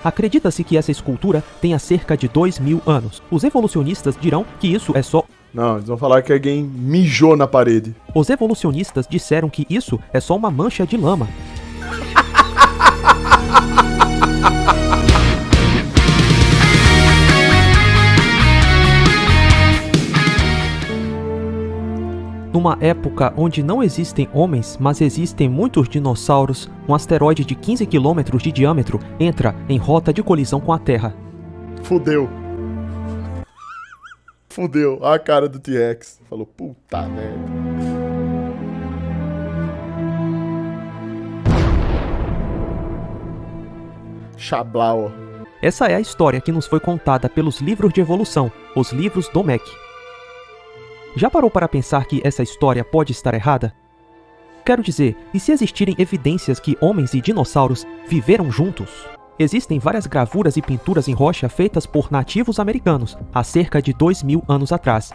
Acredita-se que essa escultura tenha cerca de 2.000 anos. Os evolucionistas dirão que isso é só... Não, eles vão falar que alguém mijou na parede. Os evolucionistas disseram que isso é só uma mancha de lama. Numa época onde não existem homens, mas existem muitos dinossauros, um asteroide de 15 km de diâmetro entra em rota de colisão com a Terra. Fudeu. Fudeu. Olha a cara do T-Rex. Falou, puta merda. Xablau. Essa é a história que nos foi contada pelos livros de evolução, os livros do MEC. Já parou para pensar que essa história pode estar errada? Quero dizer, e se existirem evidências que homens e dinossauros viveram juntos? Existem várias gravuras e pinturas em rocha feitas por nativos americanos há cerca de 2.000 anos atrás.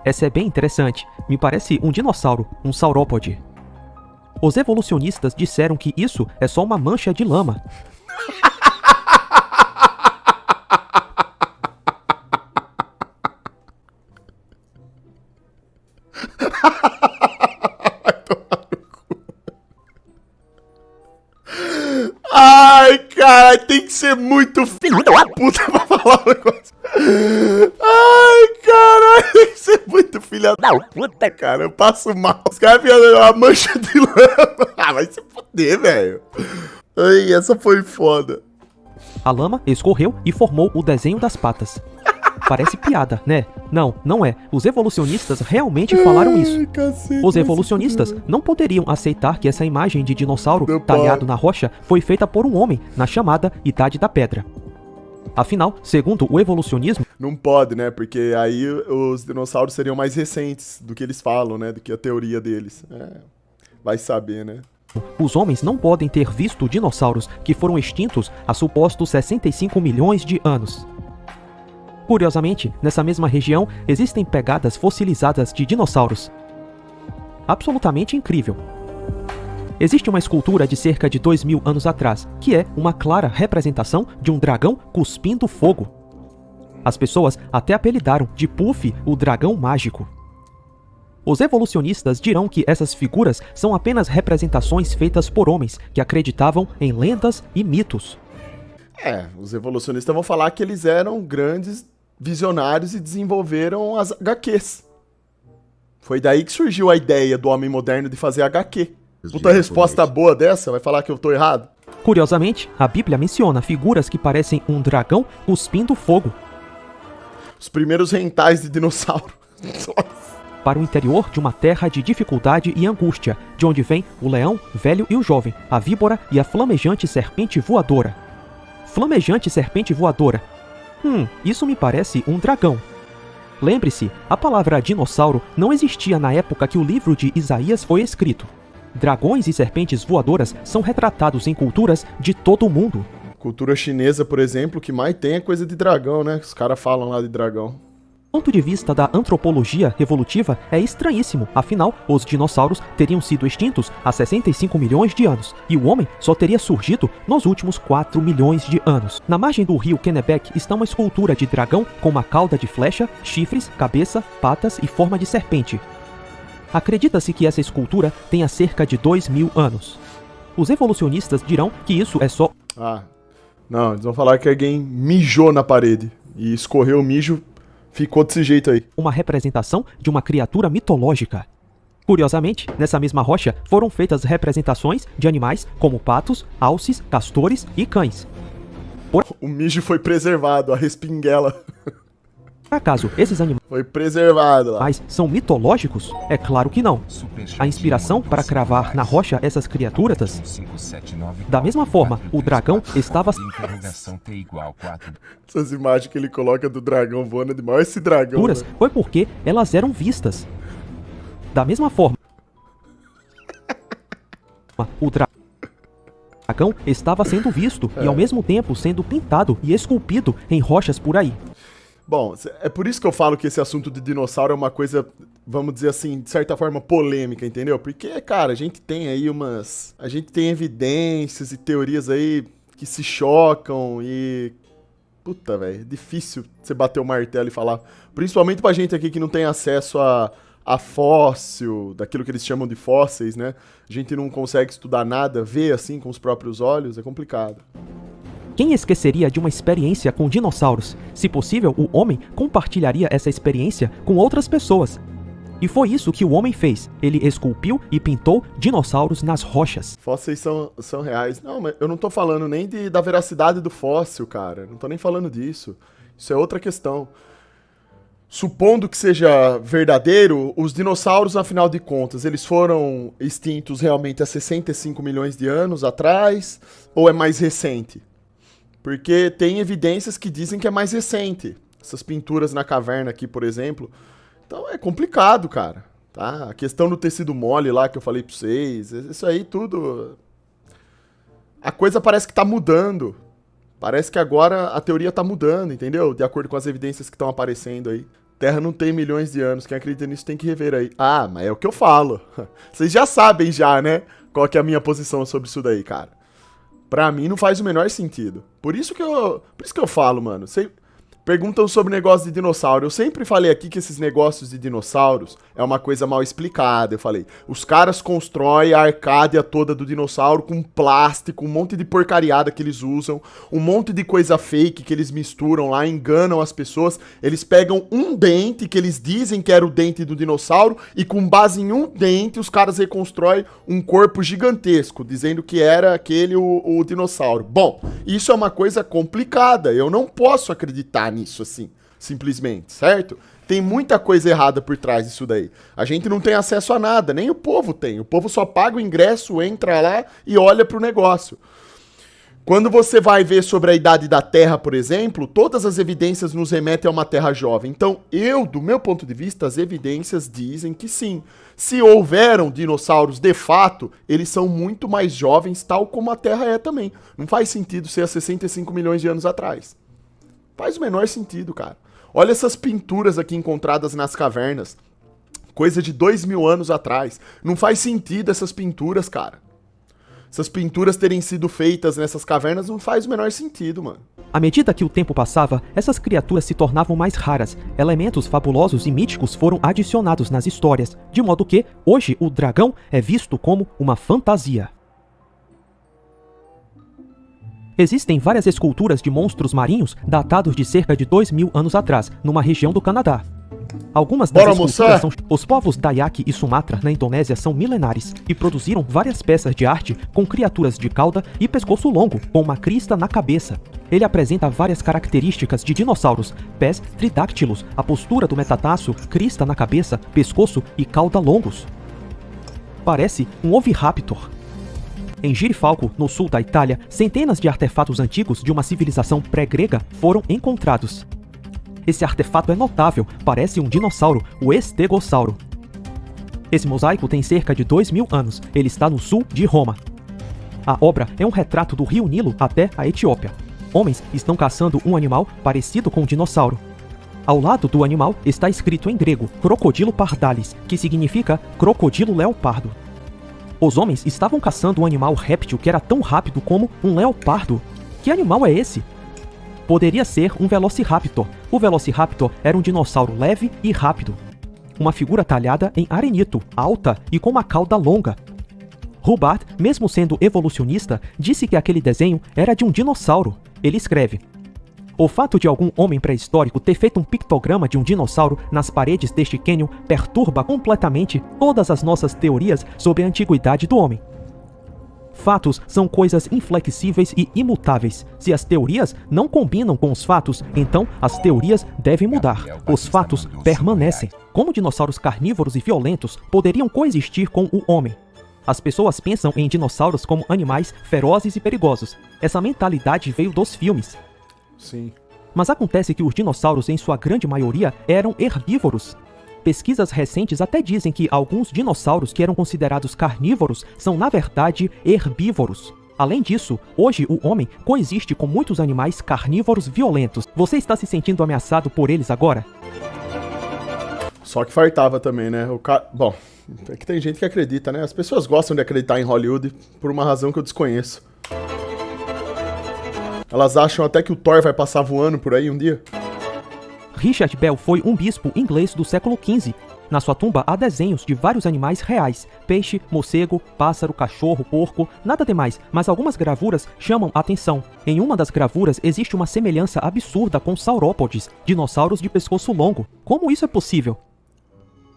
Essa é bem interessante, me parece um dinossauro, um saurópode. Os evolucionistas disseram que isso é só uma mancha de lama. Ai, cara, tem que ser muito filho da puta pra falar o negócio. Ai, caralho, tem que ser muito filha da puta, cara. Eu passo mal. Os caras viram uma mancha de lama. Ah, vai se foder, velho. Ai, essa foi foda. A lama escorreu e formou o desenho das patas. Parece piada, né? Não, não é. Os evolucionistas realmente falaram isso. Os evolucionistas não poderiam aceitar que essa imagem de dinossauro talhado na rocha foi feita por um homem na chamada Idade da Pedra. Afinal, segundo o evolucionismo... Não pode, né? Porque aí os dinossauros seriam mais recentes do que eles falam, né? Do que a teoria deles. Vai saber, né? Os homens não podem ter visto dinossauros que foram extintos há supostos 65 milhões de anos. Curiosamente, nessa mesma região, existem pegadas fossilizadas de dinossauros. Absolutamente incrível. Existe uma escultura de cerca de 2.000 anos atrás, que é uma clara representação de um dragão cuspindo fogo. As pessoas até apelidaram de Puff o dragão mágico. Os evolucionistas dirão que essas figuras são apenas representações feitas por homens que acreditavam em lendas e mitos. Os evolucionistas vão falar que eles eram grandes visionários e desenvolveram as HQs. Foi daí que surgiu a ideia do homem moderno de fazer HQ. Puta resposta boa dessa, vai falar que eu tô errado? Curiosamente, a Bíblia menciona figuras que parecem um dragão cuspindo fogo. Os primeiros rentais de dinossauro. Para o interior de uma terra de dificuldade e angústia, de onde vem o leão, velho e o jovem, a víbora e a flamejante serpente voadora. Flamejante serpente voadora. Isso me parece um dragão. Lembre-se, a palavra dinossauro não existia na época que o livro de Isaías foi escrito. Dragões e serpentes voadoras são retratados em culturas de todo o mundo. Cultura chinesa, por exemplo, o que mais tem é coisa de dragão, né? Os caras falam lá de dragão. Do ponto de vista da antropologia evolutiva, é estranhíssimo. Afinal, os dinossauros teriam sido extintos há 65 milhões de anos, e o homem só teria surgido nos últimos 4 milhões de anos. Na margem do rio Kennebec está uma escultura de dragão com uma cauda de flecha, chifres, cabeça, patas e forma de serpente. Acredita-se que essa escultura tenha cerca de 2.000 anos. Os evolucionistas dirão que isso é só... Não, eles vão falar que alguém mijou na parede e escorreu o mijo. Ficou desse jeito aí. Uma representação de uma criatura mitológica. Curiosamente, nessa mesma rocha foram feitas representações de animais como patos, alces, castores e cães. O mijo foi preservado, a respinguela. Por acaso, esses animais foi preservado lá. São mitológicos? É claro que não. A inspiração para cravar na rocha essas criaturas... Da mesma forma, o dragão estava... Essas imagens que ele coloca do dragão voando demais, esse dragão... Né? Foi porque elas eram vistas. Da mesma forma, o dragão estava sendo visto e ao mesmo tempo sendo pintado e esculpido em rochas por aí. Bom, é por isso que eu falo que esse assunto de dinossauro é uma coisa, vamos dizer assim, de certa forma polêmica, entendeu? Porque, cara, a gente tem aí a gente tem evidências e teorias aí que se chocam e... Puta, velho, é difícil você bater o martelo e falar. Principalmente pra gente aqui que não tem acesso a fóssil, daquilo que eles chamam de fósseis, né? A gente não consegue estudar nada, ver assim com os próprios olhos, é complicado. Quem esqueceria de uma experiência com dinossauros? Se possível, o homem compartilharia essa experiência com outras pessoas. E foi isso que o homem fez. Ele esculpiu e pintou dinossauros nas rochas. Fósseis são reais. Não, mas eu não tô falando nem da veracidade do fóssil, cara. Não tô nem falando disso. Isso é outra questão. Supondo que seja verdadeiro, os dinossauros, afinal de contas, eles foram extintos realmente há 65 milhões de anos atrás? Ou é mais recente? Porque tem evidências que dizem que é mais recente. Essas pinturas na caverna aqui, por exemplo. Então é complicado, cara. Tá? A questão do tecido mole lá que eu falei pra vocês. Isso aí tudo... A coisa parece que tá mudando. Parece que agora a teoria tá mudando, entendeu? De acordo com as evidências que estão aparecendo aí. Terra não tem milhões de anos. Quem acredita nisso tem que rever aí. Ah, mas é o que eu falo. Vocês já sabem já, né? Qual que é a minha posição sobre isso daí, cara. Pra mim não faz o menor sentido. Por isso que eu falo, mano. Perguntam sobre negócio de dinossauro. Eu sempre falei aqui que esses negócios de dinossauros é uma coisa mal explicada. Eu falei, os caras constroem a Arcádia toda do dinossauro com plástico, um monte de porcariada que eles usam, um monte de coisa fake que eles misturam lá, enganam as pessoas. Eles pegam um dente que eles dizem que era o dente do dinossauro e com base em um dente os caras reconstroem um corpo gigantesco, dizendo que era aquele o dinossauro. Bom, isso é uma coisa complicada. Eu não posso acreditar nisso assim, simplesmente, certo? Tem muita coisa errada por trás disso daí. A gente não tem acesso a nada, nem o povo tem. O povo só paga o ingresso, entra lá e olha pro negócio. Quando você vai ver sobre a idade da Terra, por exemplo, todas as evidências nos remetem a uma Terra jovem. Então, do meu ponto de vista, as evidências dizem que sim. Se houveram dinossauros de fato, eles são muito mais jovens, tal como a Terra é também. Não faz sentido ser há 65 milhões de anos atrás. Faz o menor sentido, cara. Olha essas pinturas aqui encontradas nas cavernas. Coisa de 2.000 anos atrás. Não faz sentido essas pinturas, cara. Essas pinturas terem sido feitas nessas cavernas não faz o menor sentido, mano. À medida que o tempo passava, essas criaturas se tornavam mais raras. Elementos fabulosos e míticos foram adicionados nas histórias, de modo que, hoje, o dragão é visto como uma fantasia. Existem várias esculturas de monstros marinhos datados de cerca de 2.000 anos atrás, numa região do Canadá. Algumas das esculturas são... Os povos Dayak e Sumatra, na Indonésia, são milenares e produziram várias peças de arte com criaturas de cauda e pescoço longo, com uma crista na cabeça. Ele apresenta várias características de dinossauros, pés tridáctilos, a postura do metatarso, crista na cabeça, pescoço e cauda longos. Parece um oviraptor. Em Girifalco, no sul da Itália, centenas de artefatos antigos de uma civilização pré-grega foram encontrados. Esse artefato é notável, parece um dinossauro, o Estegossauro. Esse mosaico tem cerca de 2.000 anos, ele está no sul de Roma. A obra é um retrato do rio Nilo até a Etiópia. Homens estão caçando um animal parecido com um dinossauro. Ao lado do animal está escrito em grego, Crocodilo pardalis, que significa crocodilo leopardo. Os homens estavam caçando um animal réptil que era tão rápido como um leopardo. Que animal é esse? Poderia ser um velociraptor. O velociraptor era um dinossauro leve e rápido. Uma figura talhada em arenito, alta e com uma cauda longa. Hubbard, mesmo sendo evolucionista, disse que aquele desenho era de um dinossauro. Ele escreve: o fato de algum homem pré-histórico ter feito um pictograma de um dinossauro nas paredes deste cânion perturba completamente todas as nossas teorias sobre a antiguidade do homem. Fatos são coisas inflexíveis e imutáveis. Se as teorias não combinam com os fatos, então as teorias devem mudar. Os fatos permanecem. Como dinossauros carnívoros e violentos poderiam coexistir com o homem? As pessoas pensam em dinossauros como animais ferozes e perigosos. Essa mentalidade veio dos filmes. Sim. Mas acontece que os dinossauros, em sua grande maioria, eram herbívoros. Pesquisas recentes até dizem que alguns dinossauros que eram considerados carnívoros são, na verdade, herbívoros. Além disso, hoje o homem coexiste com muitos animais carnívoros violentos. Você está se sentindo ameaçado por eles agora? Só que fartava também, né? Bom, é que tem gente que acredita, né? As pessoas gostam de acreditar em Hollywood por uma razão que eu desconheço. Elas acham até que o Thor vai passar voando por aí um dia. Richard Bell foi um bispo inglês do século XV. Na sua tumba há desenhos de vários animais reais: peixe, morcego, pássaro, cachorro, porco, nada demais, mas algumas gravuras chamam a atenção. Em uma das gravuras existe uma semelhança absurda com saurópodes, dinossauros de pescoço longo. Como isso é possível?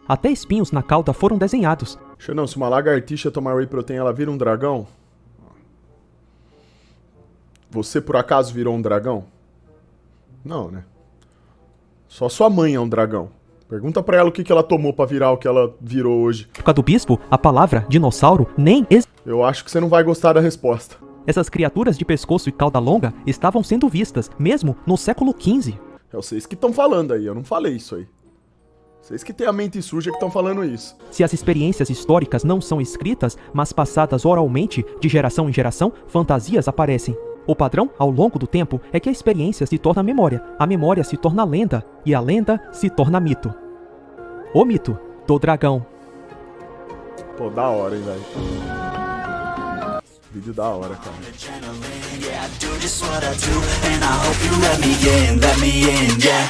Até espinhos na cauda foram desenhados. Xandão, se uma lagartixa tomar whey protein, ela vira um dragão? Você por acaso virou um dragão? Não, né? Só sua mãe é um dragão. Pergunta pra ela o que ela tomou pra virar o que ela virou hoje. Por causa do bispo, a palavra dinossauro nem Eu acho que você não vai gostar da resposta. Essas criaturas de pescoço e cauda longa estavam sendo vistas, mesmo no século XV. É vocês que estão falando aí, eu não falei isso aí. Vocês que têm a mente suja que estão falando isso. Se as experiências históricas não são escritas, mas passadas oralmente, de geração em geração, fantasias aparecem. O padrão, ao longo do tempo, é que a experiência se torna memória, a memória se torna lenda, e a lenda se torna mito. O mito do dragão. Pô, da hora, hein, velho. Vídeo da hora, cara. Yeah, I do just what I do, and I hope you let me in, yeah.